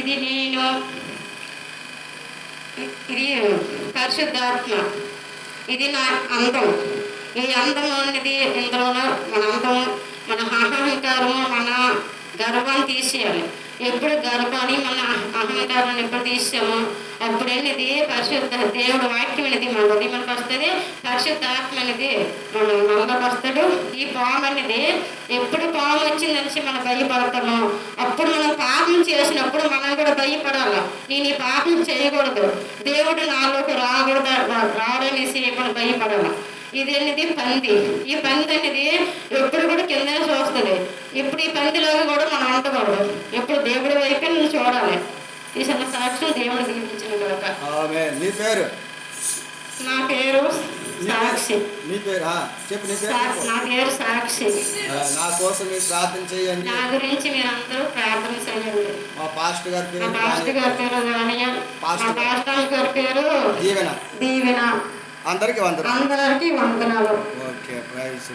ఇది నేను ఇది పరిశుద్ధాత్మ, ఇది నా అందం. ఈ అందం అనేది ఇందులోనూ మన అందం, మన అహంకారము, మన గర్వాన్ని తీసేయాలి. ఎప్పుడు గర్వాన్ని మన అహంకారాన్ని ఎప్పుడు తీసామో అప్పుడనేది పరిశుద్ధ దేవుడు వాక్యం అనేది మనది మనకు వస్తుంది. పరిశుద్ధాత్మ అనేది మనకు వస్తాడు. ఈ పాము అనేది ఎప్పుడు పాము వచ్చిందనేసి మనం భయపడతామో అప్పుడు మనం పాపం చేసినప్పుడు మనం కూడా భయపడాలి. నేను ఈ పాపం చేయకూడదు, దేవుడు నాలోకి రాడనేసి మనం భయపడాలి. ఇది అనేది పంది. ఈ పంది అనేది ఎప్పుడు కూడా కింద చూస్తుంది. ఇప్పుడు ఈ పందిలాగా కూడా మనం ఉండకూడదు, ఎప్పుడు దేవుడి వైపే నువ్వు చూడాలి. ఈ చిన్న సాక్ష్యం దేవుడు దీవించిన కనుక. నా పేరు సాక్షి. నీ పేరు చెప్పు. నీ పేరు? నా పేరు సాక్షి. నా కోసం మీరు ప్రార్థన చేయండి. నా గురించి మీరు అందరూ ప్రార్థన చేయండి. మా పాస్టర్ గారి పేరు? మా పాస్టర్ గారి పేరు రానియన్. మా పాస్టర్ గారి పేరు దీవెన. అందరికీ వందనాలు. Okay, praise.